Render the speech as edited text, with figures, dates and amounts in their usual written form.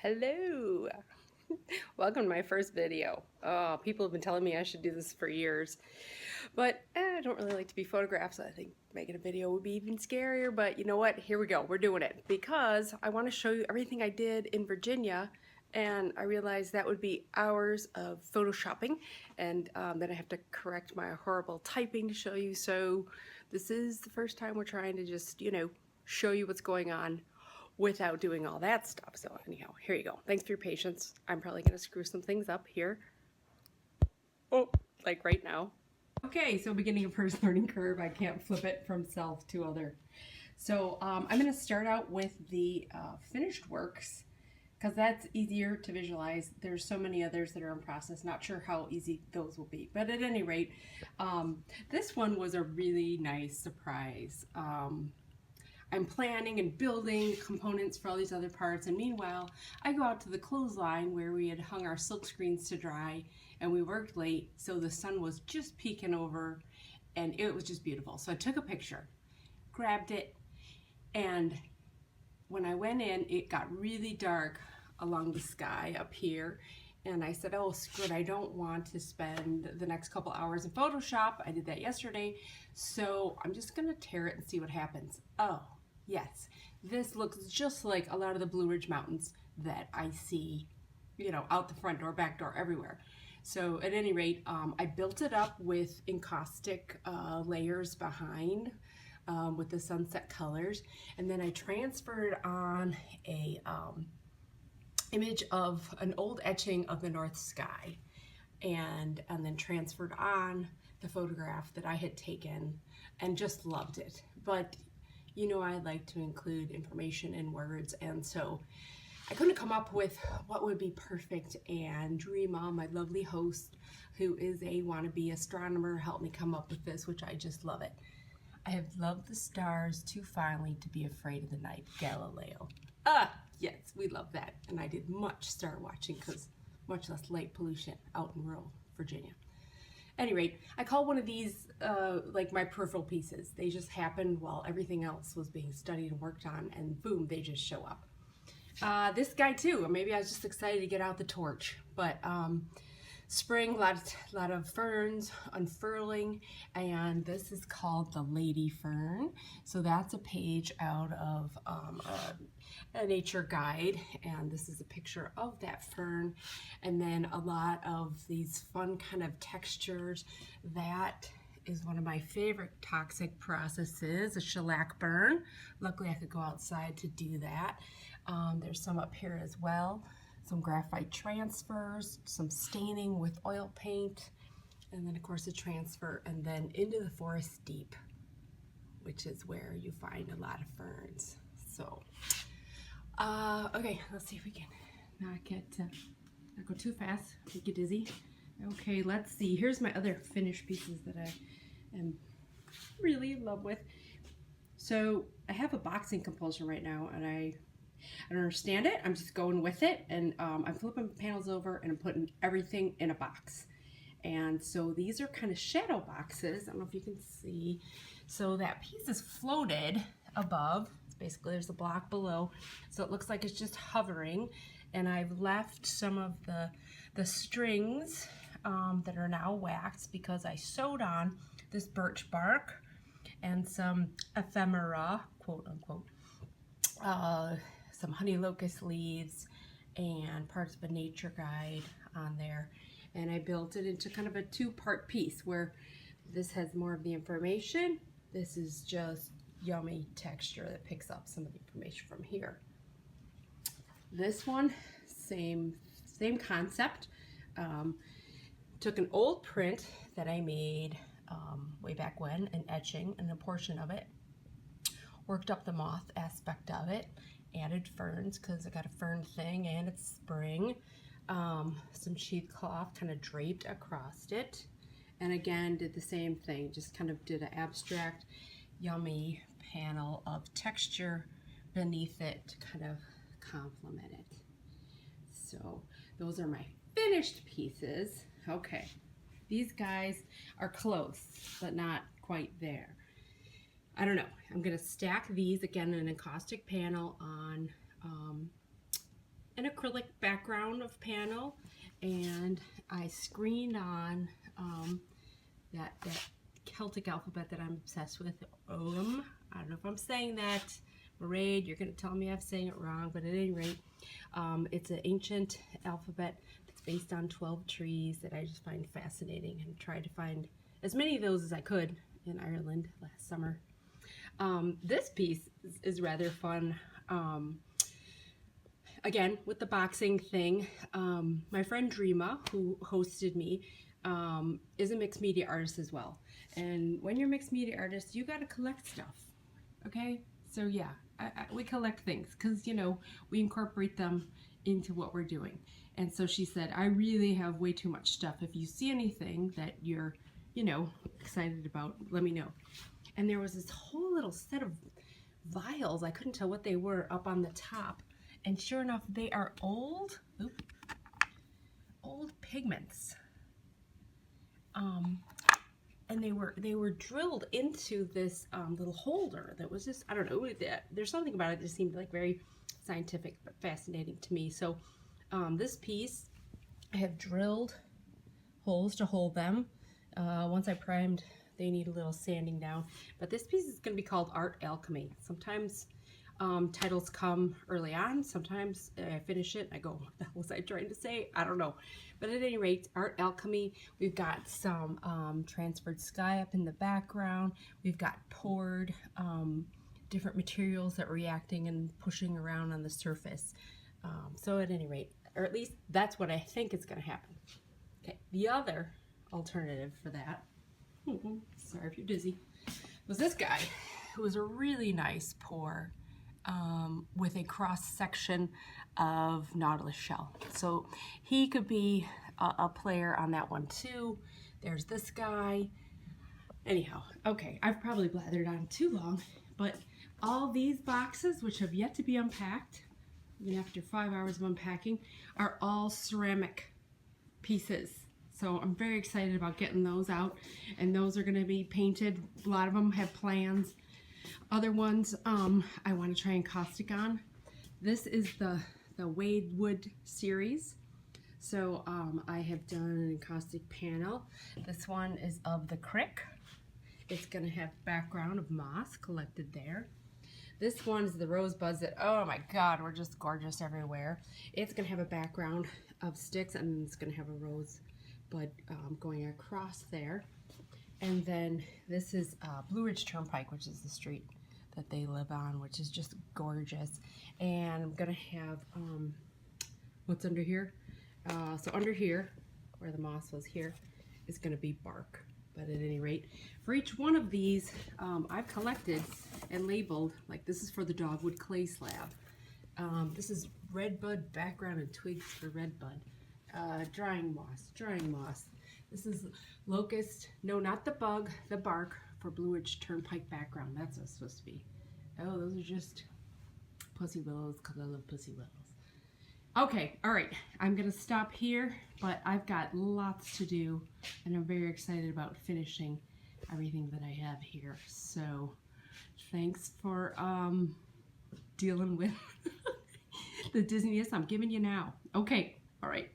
Hello! Welcome to my first video. Oh, people have been telling me I should do this for years, but I don't really like to be photographed, so I think making a video would be even scarier, but you know what? Here we go. We're doing it because I want to show you everything I did in Virginia, and I realized that would be hours of photoshopping, and then I have to correct my horrible typing to show you, so this is the first time we're trying to just, show you what's going on without doing all that stuff. So anyhow, here you go. Thanks for your patience. I'm probably going to screw some things up here. Oh, like right now. Okay, so beginning of first learning curve, I can't flip it from self to other. So I'm going to start out with the finished works because that's easier to visualize. There's so many others that are in process. Not sure how easy those will be, but at any rate, this one was a really nice surprise. I'm planning and building components for all these other parts, and meanwhile I go out to the clothesline where we had hung our silk screens to dry, and we worked late, so the sun was just peeking over and it was just beautiful. So I took a picture, grabbed it, and when I went in it got really dark along the sky up here, and I said, oh screw it, I don't want to spend the next couple hours in Photoshop. I did that yesterday, so I'm just gonna tear it and see what happens. Oh yes, this looks just like a lot of the Blue Ridge Mountains that I see, out the front door, back door, everywhere. So at any rate, I built it up with encaustic layers behind with the sunset colors, and then I transferred on a image of an old etching of the North Sky, and then transferred on the photograph that I had taken and just loved it. But I like to include information in words, and so I couldn't come up with what would be perfect, and Dreama, my lovely host, who is a wannabe astronomer, helped me come up with this, which I just love it. I have loved the stars too finely to be afraid of the night, Galileo. Yes, we love that, and I did much star watching because much less light pollution out in rural Virginia. Any rate, I call one of these like my peripheral pieces. They just happened while everything else was being studied and worked on, and boom, they just show up. This guy too, or maybe I was just excited to get out the torch, but spring, a lot of ferns unfurling, and this is called the lady fern. So that's a page out of a nature guide, and this is a picture of that fern, and then a lot of these fun kind of textures. That is one of my favorite toxic processes, a shellac burn. Luckily I could go outside to do that. There's some up here as well, some graphite transfers, some staining with oil paint, and then of course a transfer, and then into the forest deep, which is where you find a lot of ferns. So okay, let's see if we can not go too fast, get dizzy. Okay, let's see. Here's my other finished pieces that I am really in love with. So I have a boxing compulsion right now, and I don't understand it. I'm just going with it, and I'm flipping panels over and I'm putting everything in a box. And so these are kind of shadow boxes. I don't know if you can see. So that piece is floated above. Basically there's a block below, so it looks like it's just hovering, and I've left some of the strings that are now waxed because I sewed on this birch bark and some ephemera, quote unquote, some honey locust leaves and parts of a nature guide on there, and I built it into kind of a two-part piece where this has more of the information. This is just yummy texture that picks up some of the information from here. This one, same concept. Took an old print that I made way back when, an etching, and a portion of it, worked up the moth aspect of it, added ferns because I got a fern thing and it's spring, some cheesecloth kind of draped across it, and again did the same thing, just kind of did an abstract yummy panel of texture beneath it to kind of complement it. So those are my finished pieces. Okay, these guys are close but not quite there. I don't know, I'm gonna stack these again in an encaustic panel on an acrylic background of panel, and I screened on that Celtic alphabet that I'm obsessed with. I don't know if I'm saying that. Maraid, you're going to tell me I'm saying it wrong, but at any rate, it's an ancient alphabet that's based on 12 trees that I just find fascinating, and tried to find as many of those as I could in Ireland last summer. This piece is rather fun. Again, with the boxing thing, my friend Dreama, who hosted me, is a mixed media artist as well. And when you're a mixed media artist, you got to collect stuff, okay? So yeah, we collect things because, you know, we incorporate them into what we're doing. And so she said, I really have way too much stuff. If you see anything that you're, you know, excited about, let me know. And there was this whole little set of vials. I couldn't tell what they were up on the top. And sure enough, they are old pigments. And they were drilled into this little holder that was just, I don't know, there's something about it that just seemed like very scientific but fascinating to me. So this piece, I have drilled holes to hold them. Once I primed, they need a little sanding down. But this piece is going to be called Art Alchemy. Sometimes titles come early on. Sometimes I finish it and I go, what the hell was I trying to say? I don't know. But at any rate, Art Alchemy. We've got some transferred sky up in the background. We've got poured different materials that are reacting and pushing around on the surface. So at any rate, or at least that's what I think is going to happen. Okay, the other alternative for that, sorry if you're dizzy, was this guy, who was a really nice pour with a cross section of nautilus shell. So he could be a player on that one too. There's this guy. Anyhow, okay, I've probably blathered on too long, but all these boxes, which have yet to be unpacked, even after 5 hours of unpacking, are all ceramic pieces. So I'm very excited about getting those out, and those are going to be painted. A lot of them have plans. Other ones I want to try encaustic on. This is the Wade Wood series. So I have done an encaustic panel. This one is of the crick. It's going to have background of moss collected there. This one is the rosebuds that, oh my God, were just gorgeous everywhere. It's going to have a background of sticks, and it's going to have a rosebud going across there. And then this is Blue Ridge Turnpike, which is the street that they live on, which is just gorgeous. And I'm going to have, what's under here? So under here, where the moss was here, is going to be bark. But at any rate, for each one of these, I've collected and labeled, like this is for the dogwood clay slab. This is redbud background and twigs for redbud. Drying moss. This is locust, no, not the bug, the bark for Blue Ridge Turnpike background. That's what it's supposed to be. Oh, those are just pussy willows because I love pussy willows. Okay, all right, I'm gonna stop here, but I've got lots to do, and I'm very excited about finishing everything that I have here. So thanks for dealing with the dizziness I'm giving you now. Okay, all right.